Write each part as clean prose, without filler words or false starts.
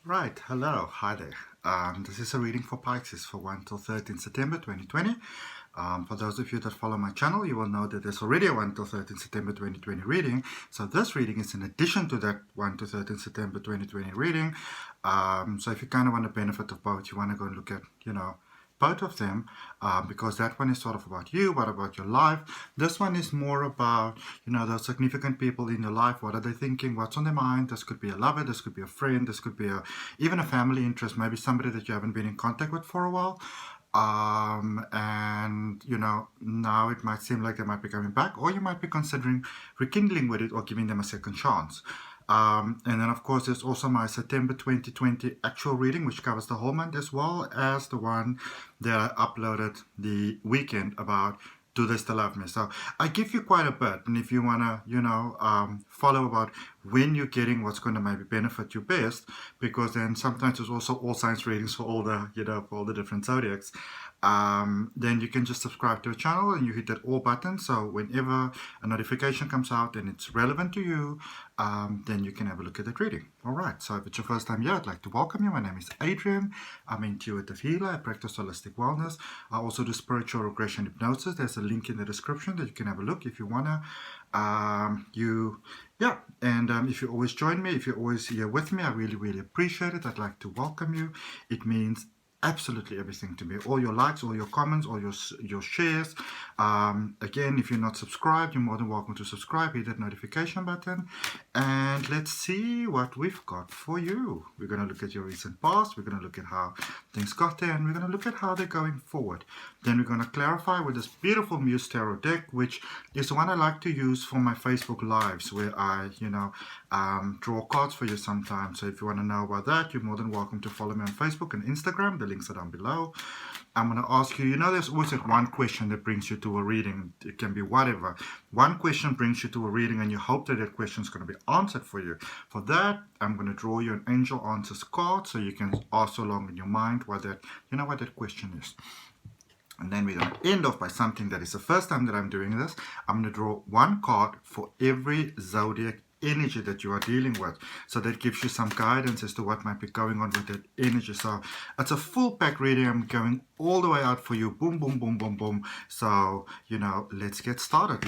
Right, hello, hi there. This is a reading for Pisces for 1 till 13 September 2020. For those of you that follow my channel, you will know that there's already a 1 till 13 September 2020 reading. So this reading is in addition to that 1 to 13 September 2020 reading. So if you kind of want the benefit of both, you want to go and look at, both of them, because that one is sort of about you, what about your life. This one is more about, those significant people in your life. What are they thinking? What's on their mind? This could be a lover, this could be a friend, this could be even a family interest, maybe somebody that you haven't been in contact with for a while. And now it might seem like they might be coming back, or you might be considering rekindling with it or giving them a second chance. And then of course there's also my September 2020 actual reading, which covers the whole month, as well as the one that I uploaded the weekend about do they still love me. So I give you quite a bit, and if you want to follow about when you're getting what's going to maybe benefit you best, because then sometimes there's also all signs readings for all the for all the different zodiacs, then you can just subscribe to the channel and you hit that all button, so whenever a notification comes out and it's relevant to you, then you can have a look at that reading. Alright, so if it's your first time here, I'd like to welcome you. My name is Adrian. I'm an intuitive healer. I practice holistic wellness. I also do spiritual regression hypnosis. There's a link in the description that you can have a look if you want to. If you always join me, if you're always here with me, I really, really appreciate it. I'd like to welcome you. It means absolutely everything to me. All your likes, all your comments, all your shares. Again, if you're not subscribed, you're more than welcome to subscribe. Hit that notification button, and let's see what we've got for you. We're going to look at your recent past. We're going to look at how things got there, and we're going to look at how they're going forward. Then we're going to clarify with this beautiful Muse Tarot deck, which is the one I like to use for my Facebook lives, where I draw cards for you sometimes. So if you want to know about that, you're more than welcome to follow me on Facebook and Instagram. The links are down below. I'm going to ask you, there's always that one question that brings you to a reading. It can be whatever. One question brings you to a reading, and you hope that that question is going to be answered for you. For that, I'm going to draw you an angel answers card, so you can ask along in your mind what that question is. And then we're going to end off by something that is the first time that I'm doing this. I'm going to draw one card for every zodiac energy that you are dealing with, so that gives you some guidance as to what might be going on with that energy. So it's a full pack reading. I'm going all the way out for you. Boom, boom, boom, boom, boom. So let's get started.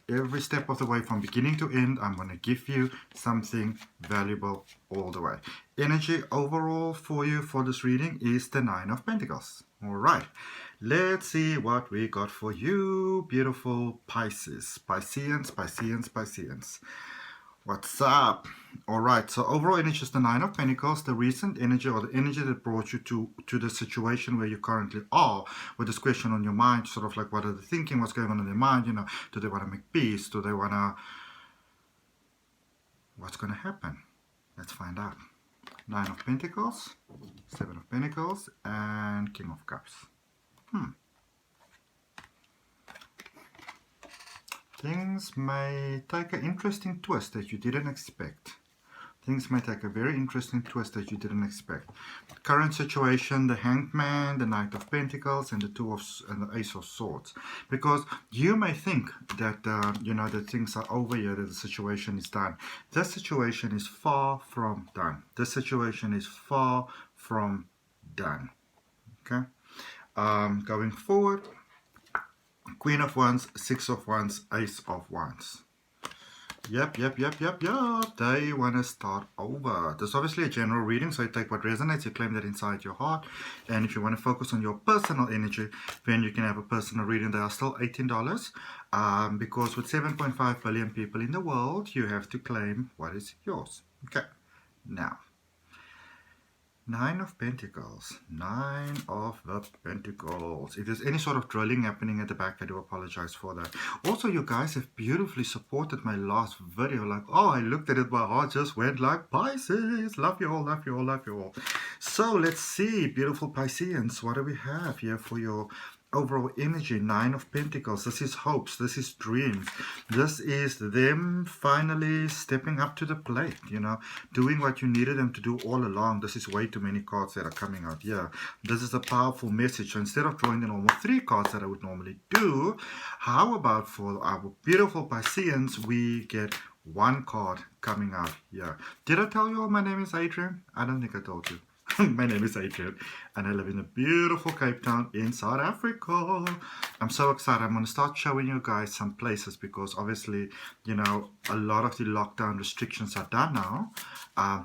Every step of the way, from beginning to end, I'm going to give you something valuable all the way. Energy overall for you for this reading is the 9 of Pentacles. All right, let's see what we got for you, beautiful Pisces. Pisceans. What's up? All right, so overall energy is the 9 of Pentacles, the recent energy, or the energy that brought you to the situation where you currently are, with this question on your mind, sort of like what are they thinking, what's going on in their mind, do they want to make peace, do they want to, what's going to happen? Let's find out. 9 of Pentacles, 7 of Pentacles, and King of Cups. Things may take an interesting twist that you didn't expect. Things may take a very interesting twist that you didn't expect. Current situation, the Hanged Man, the Knight of Pentacles, and the Ace of Swords. Because you may think that that things are over here, that the situation is done. This situation is far from done. This situation is far from done. Okay. Going forward. Queen of Wands, 6 of Wands, Ace of Wands. Yep. They want to start over. This is obviously a general reading, so you take what resonates, you claim that inside your heart. And if you want to focus on your personal energy, then you can have a personal reading. They are still $18, because with 7.5 billion people in the world, you have to claim what is yours. Okay, now. 9 of Pentacles. 9 of the Pentacles. If there's any sort of drilling happening at the back, I do apologize for that. Also, you guys have beautifully supported my last video. Like, oh, I looked at it, my heart just went like Pisces. Love you all, love you all, love you all. So let's see, beautiful Pisceans, what do we have here for your overall energy? 9 of Pentacles. This is hopes, this is dreams, this is them finally stepping up to the plate, doing what you needed them to do all along. This is way too many cards that are coming out here. This is a powerful message. So instead of drawing the normal 3 cards that I would normally do, how about for our beautiful Pisceans we get one card coming out here. Did I tell you all my name is Adrian? I don't think I told you. My name is Adrian and I live in a beautiful Cape Town in South Africa. I'm so excited. I'm going to start showing you guys some places because obviously, you know, a lot of the lockdown restrictions are done now.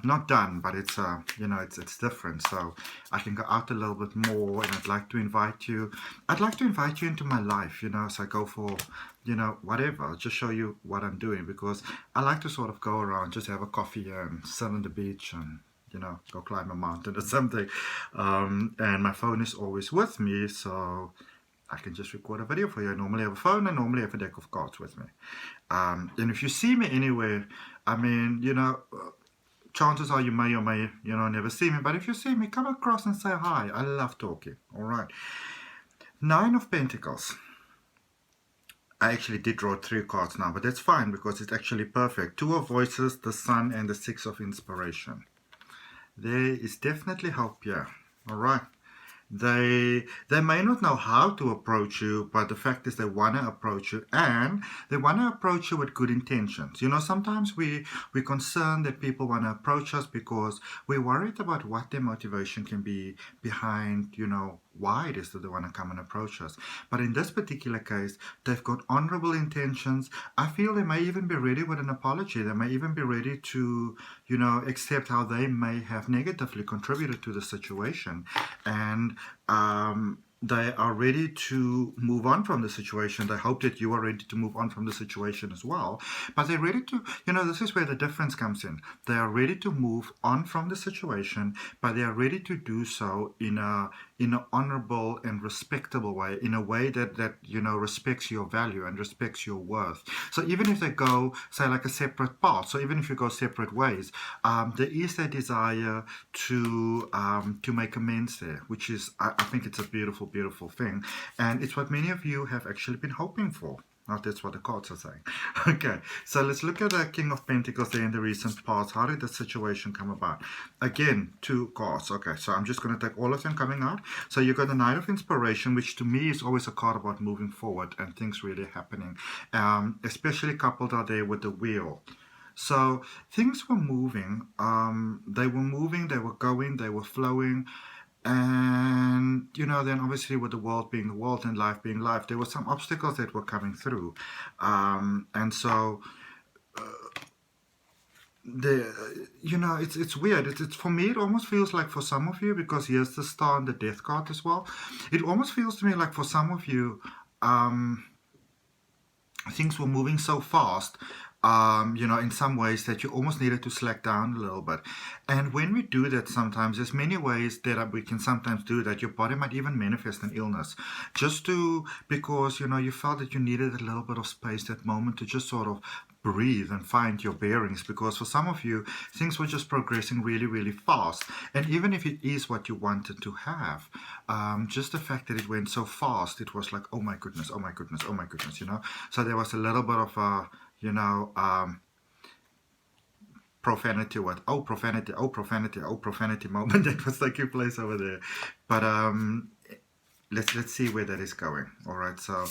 Not done, but it's, you know, it's different. So I can go out a little bit more and I'd like to invite you. I'd like to invite you into my life, you know, so I go for, you know, whatever. I'll just show you what I'm doing because I like to sort of go around, just have a coffee and sit on the beach and, you know, go climb a mountain or something. And my phone is always with me, so I can just record a video for you. I normally have a phone, I normally have a deck of cards with me. And if you see me anywhere, I mean, you know, chances are you may or may, you know, never see me. But if you see me, come across and say hi. I love talking. All right. Nine of Pentacles. I actually did draw 3 cards now, but that's fine because it's actually perfect. 2 of Voices, the Sun, and the 6 of Inspiration. There is definitely help here. All right. They may not know how to approach you, but the fact is they want to approach you, and they want to approach you with good intentions. You know, sometimes we're concerned that people want to approach us because we're worried about what their motivation can be behind, you know, why it is that they want to come and approach us. But in this particular case, they've got honorable intentions. I feel they may even be ready with an apology. They may even be ready to, you know, accept how they may have negatively contributed to the situation. And they are ready to move on from the situation. They hope that you are ready to move on from the situation as well. But they're ready to, you know, this is where the difference comes in. They are ready to move on from the situation, but they are ready to do so in an honorable and respectable way, in a way that you know, respects your value and respects your worth. So even if they go, say, like a separate path, so even if you go separate ways, there is a desire to make amends there, which is, I think it's a beautiful, beautiful thing. And it's what many of you have actually been hoping for. Now that's what the cards are saying. Okay, so let's look at the King of Pentacles there in the recent past. How did the situation come about? Again, 2 cards. Okay, so I'm just going to take all of them coming out. So you got the Knight of Inspiration, which to me is always a card about moving forward and things really happening. Especially coupled out there with the Wheel. So things were moving. They were going, they were flowing. And, you know, then obviously with the world being the world and life being life, there were some obstacles that were coming through. And so, you know, it's weird. It's for me, it almost feels like for some of you, because here's the Star and the Death card as well. It almost feels to me like for some of you, things were moving so fast, you know, in some ways that you almost needed to slack down a little bit. And when we do that, sometimes there's many ways that we can sometimes do that. Your body might even manifest an illness because, you know, you felt that you needed a little bit of space, that moment to just sort of breathe and find your bearings, because for some of you things were just progressing really, really fast. And even if it is what you wanted to have, just the fact that it went so fast, it was like, oh my goodness, oh my goodness, oh my goodness, you know. So there was a little bit of a, you know, profanity with profanity moment that was taking place over there. But let's see where that is going. All right, so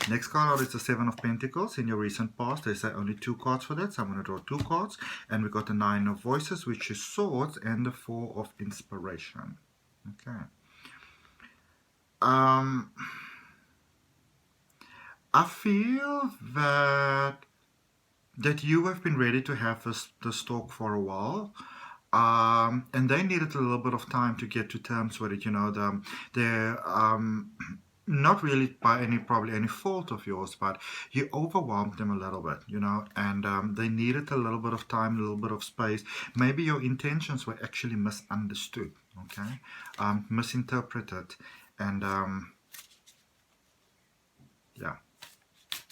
next card out is the 7 of Pentacles. In your recent past, they say only 2 cards for that, so I'm going to draw 2 cards. And we got the 9 of Voices, which is Swords, and the 4 of Inspiration. Okay. I feel that you have been ready to have this talk for a while. And they needed a little bit of time to get to terms with it. You know, they're not really by probably any fault of yours, but you overwhelmed them a little bit, you know, and they needed a little bit of time, a little bit of space. Maybe your intentions were actually misunderstood, okay, misinterpreted, and yeah.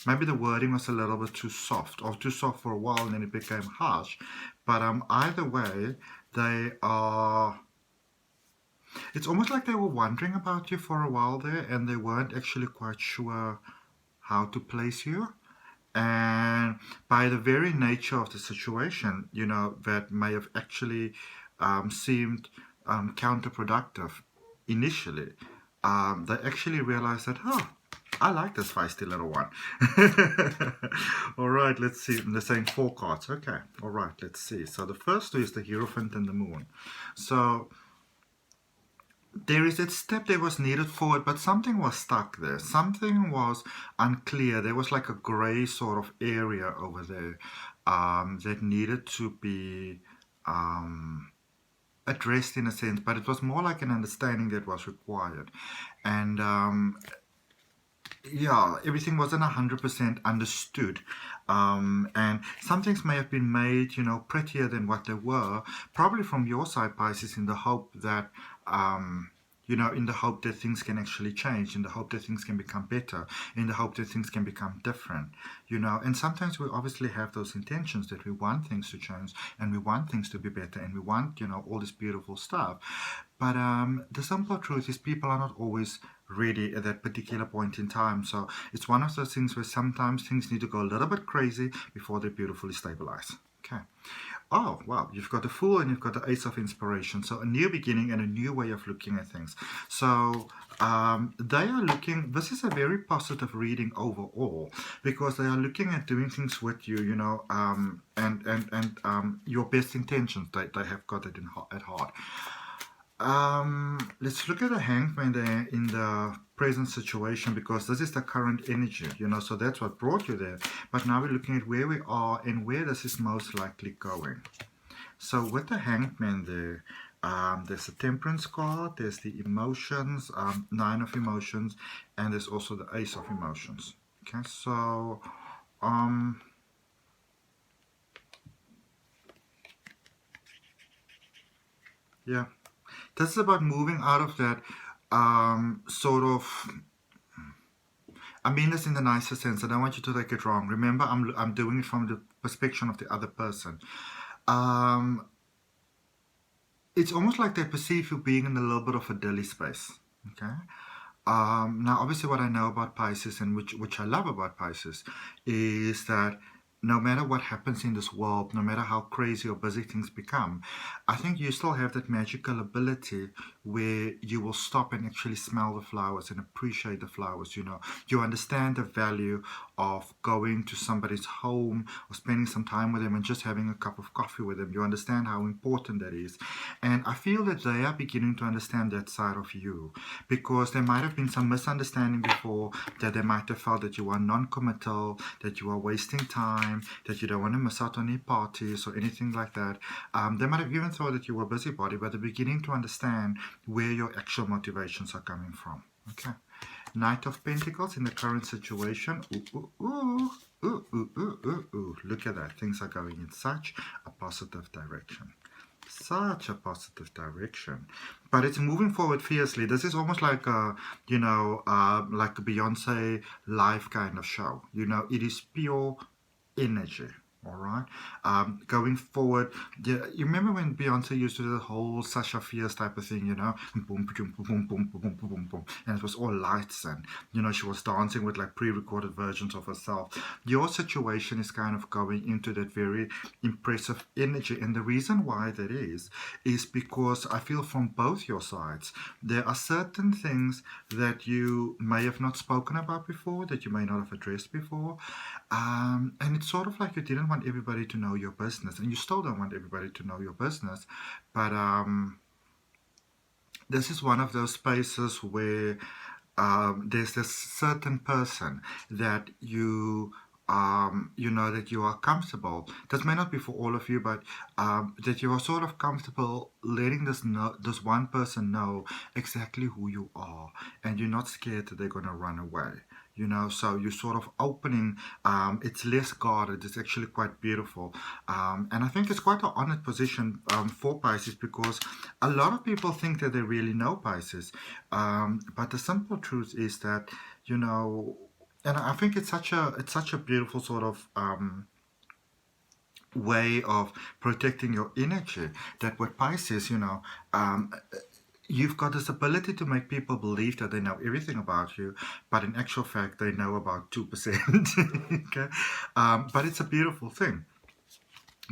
Maybe the wording was a little bit too soft, or too soft for a while, and then it became harsh. But either way, they are... It's almost like they were wondering about you for a while there, and they weren't actually quite sure how to place you. And by the very nature of the situation, you know, that may have actually seemed counterproductive initially. They actually realized that, I like this feisty little one. All right, let's see. They're saying 4 cards. Okay, all right, let's see. So the first two is the Hierophant and the Moon. So there is that step that was needed forward, but something was stuck there. Something was unclear. There was like a gray sort of area over there that needed to be addressed in a sense, but it was more like an understanding that was required. And yeah, everything wasn't 100% understood. And some things may have been made, you know, prettier than what they were, probably from your side, Pisces, in the hope that, you know, in the hope that things can actually change, in the hope that things can become better, in the hope that things can become different, you know. And sometimes we obviously have those intentions that we want things to change and we want things to be better and we want, you know, all this beautiful stuff. But the simple truth is people are not always ready at that particular point in time. So it's one of those things where sometimes things need to go a little bit crazy before they beautifully stabilize. Okay. Oh, wow. You've got the Fool and you've got the Ace of Inspiration. So a new beginning and a new way of looking at things. So they are looking, this is a very positive reading overall because they are looking at doing things with you, you know, and your best intentions. They have got it at heart. Let's look at the Hangman there in the present situation because this is the current energy, you know, so that's what brought you there. But now we're looking at where we are and where this is most likely going. So with the Hangman there, there's the Temperance card, there's the emotions, 9 of emotions, and there's also the Ace of emotions. Okay, so yeah. This is about moving out of that sort of. I mean this in the nicest sense. I don't want you to take it wrong. Remember, I'm doing it from the perspective of the other person. It's almost like they perceive you being in a little bit of a dilly space. Okay. Now, obviously, what I know about Pisces and which I love about Pisces is that no matter what happens in this world, no matter how crazy or busy things become, I think you still have that magical ability where you will stop and actually smell the flowers and appreciate the flowers. You know, you understand the value of going to somebody's home or spending some time with them and just having a cup of coffee with them. You understand how important that is. And I feel that they are beginning to understand that side of you because there might have been some misunderstanding before, that they might have felt that you are non-committal, that you are wasting time, that you don't want to miss out on any parties or anything like that. They might have even thought that you were a busybody, but they're beginning to understand where your actual motivations are coming from. Okay. Knight of Pentacles in the current situation. Ooh, ooh, ooh. Ooh, ooh, ooh, ooh, ooh. Look at that. Things are going in such a positive direction. Such a positive direction. But it's moving forward fiercely. This is almost like a, you know, like a Beyonce live kind of show. You know, it is pure energy. All right. Going forward, yeah, you remember when Beyonce used to do the whole Sasha Fierce type of thing, you know, boom, boom, boom, boom, boom, boom, boom, boom, boom, and it was all lights, and you know she was dancing with like pre-recorded versions of herself. Your situation is kind of going into that very impressive energy, and the reason why that is because I feel from both your sides there are certain things that you may have not spoken about before, that you may not have addressed before, and it's sort of like you didn't want everybody to know your business, and you still don't want everybody to know your business, but this is one of those spaces where there's this certain person that you know that you are comfortable. This may not be for all of you, but that you are sort of comfortable letting this one person know exactly who you are, and you're not scared that they're gonna run away. You know, so you're sort of opening. It's less guarded. It's actually quite beautiful, and I think it's quite an honored position for Pisces because a lot of people think that they really know Pisces, but the simple truth is that you know, and I think it's such a beautiful sort of way of protecting your energy that with Pisces, you know, you've got this ability to make people believe that they know everything about you, but in actual fact, they know about 2%. Okay, but it's a beautiful thing.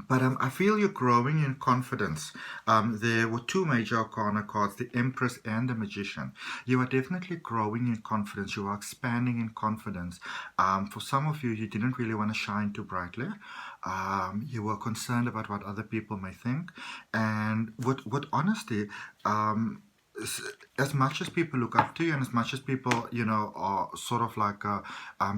But I feel you're growing in confidence. There were two major arcana cards, the Empress and the Magician. You are definitely growing in confidence. You are expanding in confidence. For some of you, you didn't really want to shine too brightly. You were concerned about what other people may think. And with honesty, as much as people look up to you and as much as people, are sort of like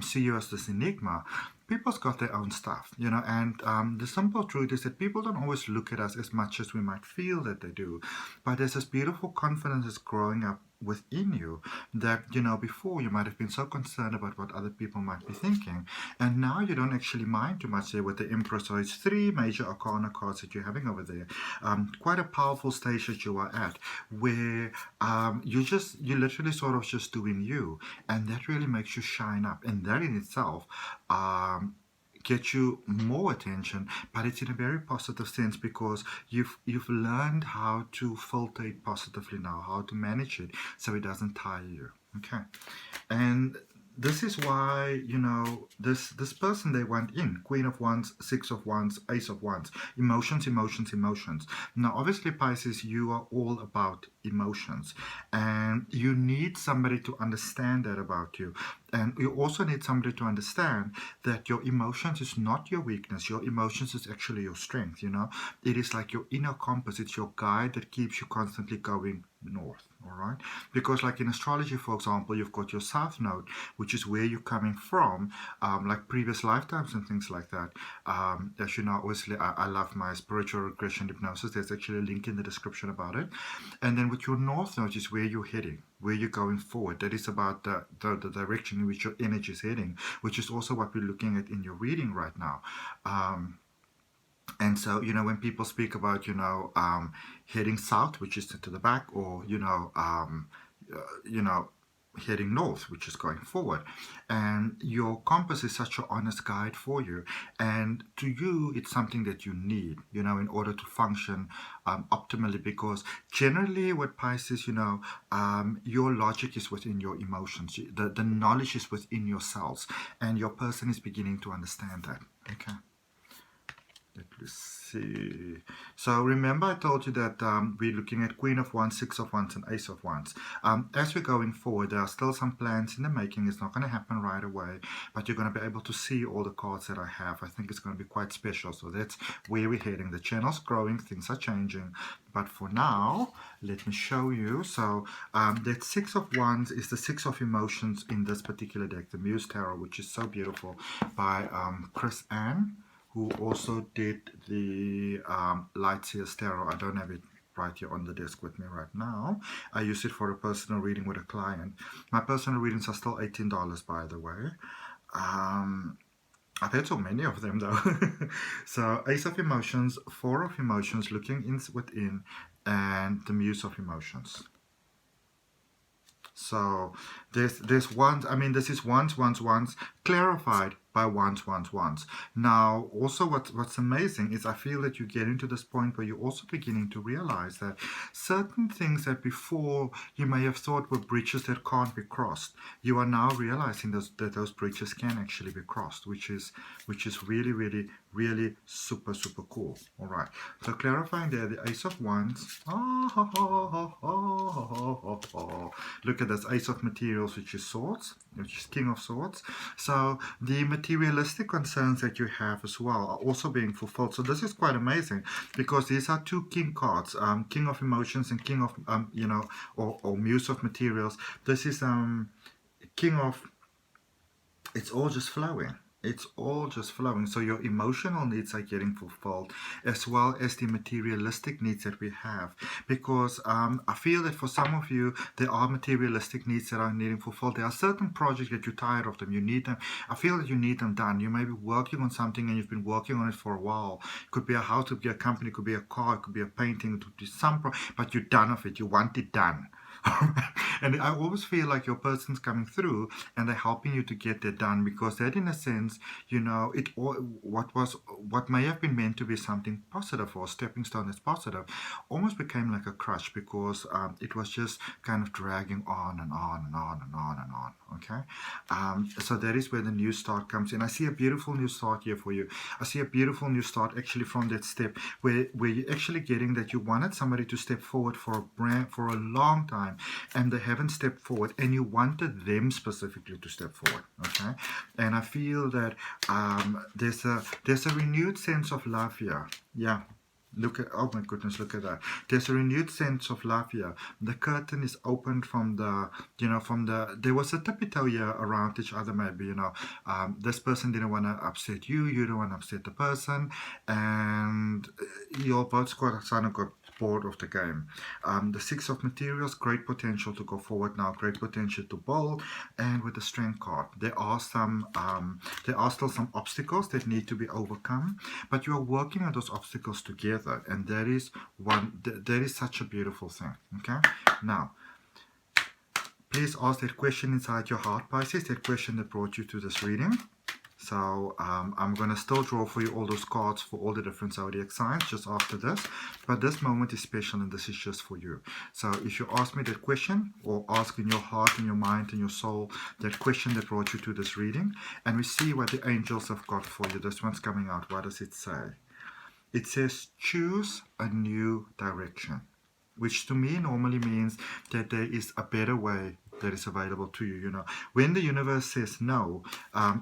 see you as this enigma, people's got their own stuff, and the simple truth is that people don't always look at us as much as we might feel that they do. But there's this beautiful confidence that's growing up within you that, before you might have been so concerned about what other people might be thinking, and now you don't actually mind too much there with the Emperor. So it's three major arcana cards that you're having over there. Quite a powerful stage that you are at, where you're literally sort of just doing you, and that really makes you shine up, and that in itself get you more attention, but it's in a very positive sense because you've learned how to filter it positively now, how to manage it so it doesn't tire you. Okay, and this is why, this person, they went in Queen of Wands, Six of Wands, Ace of Wands. Emotions, emotions, emotions. Now obviously, Pisces, you are all about emotions, and you need somebody to understand that about you. And you also need somebody to understand that your emotions is not your weakness. Your emotions is actually your strength. It is like your inner compass. It's your guide that keeps you constantly going north. All right, because like in astrology, for example, you've got your south node, which is where you're coming from, like previous lifetimes and things like that. As you know, obviously, I love my spiritual regression hypnosis. There's actually a link in the description about it. And then with your north node is where you're heading, where you're going forward. That is about the direction in which your energy is heading, which is also what we're looking at in your reading right now. And so, when people speak about, heading south, which is to the back, or, heading north, which is going forward. And your compass is such an honest guide for you. And to you, it's something that you need, in order to function optimally. Because generally with Pisces, your logic is within your emotions. The knowledge is within your cells. And your person is beginning to understand that. Okay. Let's see. So remember I told you that we're looking at Queen of Wands, Six of Wands, and Ace of Wands. As we're going forward, there are still some plans in the making. It's not going to happen right away, but you're going to be able to see all the cards that I have. I think it's going to be quite special. So that's where we're heading. The channel's growing, things are changing. But for now, let me show you. So that Six of Wands is the Six of Emotions in this particular deck, the Muse Tarot, which is so beautiful, by Chris Ann, who also did the Lightseers Tarot. I don't have it right here on the desk with me right now. I use it for a personal reading with a client. My personal readings are still $18, by the way. I've had so many of them though. So Ace of Emotions, Four of Emotions, looking in within, and the Muse of Emotions. So there's wands. I mean, this is wands, clarified by wands. Now, also what's amazing is I feel that you get into this point where you're also beginning to realize that certain things that before you may have thought were bridges that can't be crossed, you are now realizing that those bridges can actually be crossed, which is really, really, really super, super cool. All right. So clarifying there, the Ace of Wands. Look at this Ace of Materials, which is Swords, which is King of Swords. So the materialistic concerns that you have as well are also being fulfilled. So this is quite amazing because these are two King cards, King of Emotions and King of, or Muse of Materials. This is King of, it's all just flowing. It's all just flowing. So your emotional needs are getting fulfilled as well as the materialistic needs that we have. Because I feel that for some of you, there are materialistic needs that are needing fulfilled. There are certain projects that you're tired of them. You need them. I feel that you need them done. You may be working on something and you've been working on it for a while. It could be a house, it could be a company, it could be a car, it could be a painting, it could be some but you're done of it. You want it done. And I always feel like your person's coming through and they're helping you to get that done, because that, in a sense, you know, what may have been meant to be something positive or a stepping stone that's positive almost became like a crush, because it was just kind of dragging on and on and on and on and on. Okay, so that is where the new start comes in. I see a beautiful new start here for you. I see a beautiful new start actually from that step where you're actually getting that you wanted somebody to step forward for a long time, and they haven't stepped forward, and you wanted them specifically to step forward. Okay, and I feel that there's a renewed sense of love here. Yeah. Look at, oh my goodness, look at that. There's a renewed sense of love here. The curtain is opened from the, there was a tippy toe here around each other, maybe, this person didn't want to upset you, you don't want to upset the person, and you're both kind of got bored of the game. The Six of Materials, great potential to go forward now, great potential to bowl, and with the Strength card, there are still some obstacles that need to be overcome, but you are working on those obstacles together, and that is such a beautiful thing. Okay, now please ask that question inside your heart, Pisces, that question that brought you to this reading. So I'm going to still draw for you all those cards for all the different zodiac signs just after this. But this moment is special, and this is just for you. So if you ask me that question, or ask in your heart, in your mind, in your soul, that question that brought you to this reading, and we see what the angels have got for you. This one's coming out. What does it say? It says, choose a new direction, which to me normally means that there is a better way that is available to you. When the universe says no,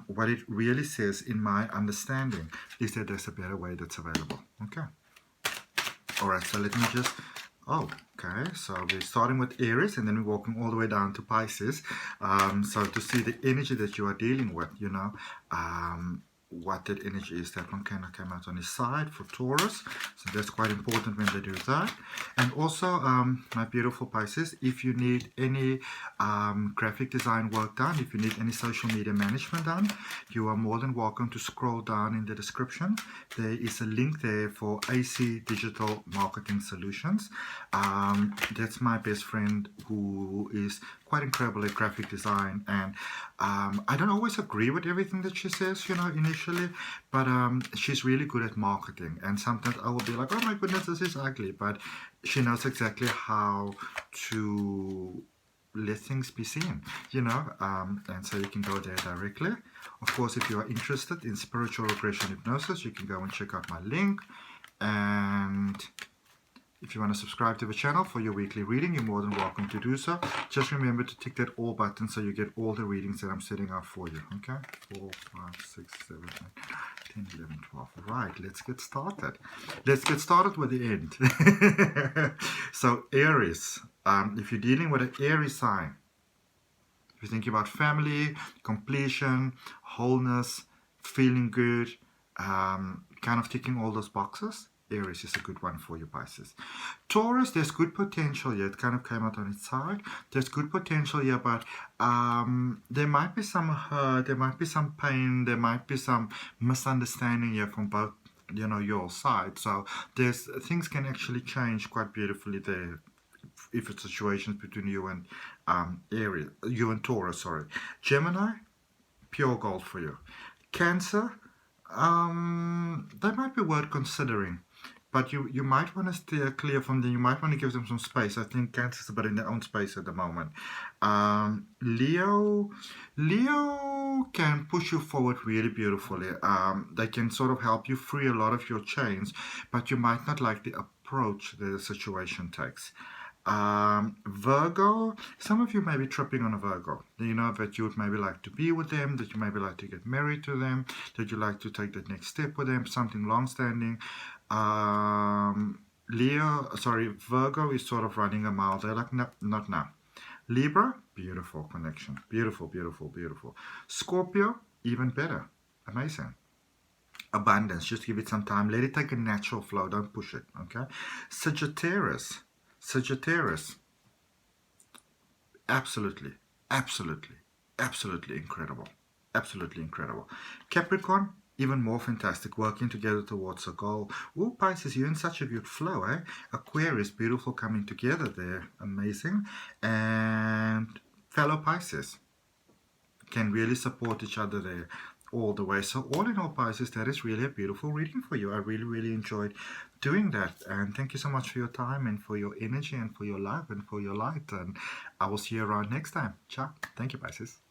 what it really says, in my understanding, is that there's a better way that's available. Okay. All right, so let me just, okay, so we're starting with Aries, and then we're walking all the way down to Pisces. So to see the energy that you are dealing with, what that energy is. That one kind of came out on his side for Taurus, so that's quite important when they do that. And also, my beautiful Pisces, if you need any graphic design work done, if you need any social media management done, you are more than welcome to scroll down in the description. There is a link there for AC Digital Marketing Solutions. That's my best friend, who is quite incredible at graphic design, and I don't always agree with everything that she says, initially, but she's really good at marketing, and sometimes I will be like, oh my goodness, this is ugly, but she knows exactly how to let things be seen, and so you can go there directly. Of course, if you are interested in spiritual regression hypnosis, you can go and check out my link, and if you want to subscribe to the channel for your weekly reading, you're more than welcome to do so. Just remember to tick that all button so you get all the readings that I'm setting up for you. Okay? 4, 5, 6, 7, 8, 10, 11, 12. Right, let's get started. Let's get started with the end. So, Aries. If you're dealing with an Aries sign, if you're thinking about family, completion, wholeness, feeling good, kind of ticking all those boxes, Aries is a good one for you, Pisces. Taurus, there's good potential here. It kind of came out on its side. There's good potential here, but there might be some hurt, there might be some pain, there might be some misunderstanding here from both, your side. So things can actually change quite beautifully there if it's situations between you and Aries, you and Taurus, sorry. Gemini, pure gold for you. Cancer, that might be worth considering, but you might want to steer clear from them. You might want to give them some space. I think Cancer's a bit in their own space at the moment. Leo can push you forward really beautifully. They can sort of help you free a lot of your chains, but you might not like the approach that the situation takes. Virgo, some of you may be tripping on a Virgo. That you would maybe like to be with them, that you maybe like to get married to them, that you like to take that next step with them, something long-standing. Virgo is sort of running a mile. They're like, no, not now. Libra, beautiful connection. Beautiful, beautiful, beautiful. Scorpio, even better. Amazing. Abundance, just give it some time. Let it take a natural flow. Don't push it, okay? Sagittarius, absolutely, absolutely, absolutely incredible. Absolutely incredible. Capricorn, even more fantastic, working together towards a goal. Oh, Pisces, you're in such a good flow, eh? Aquarius, beautiful, coming together there, amazing. And fellow Pisces can really support each other there all the way. So all in all, Pisces, that is really a beautiful reading for you. I really, really enjoyed doing that. And thank you so much for your time and for your energy and for your love and for your light. And I will see you around next time. Ciao. Thank you, Pisces.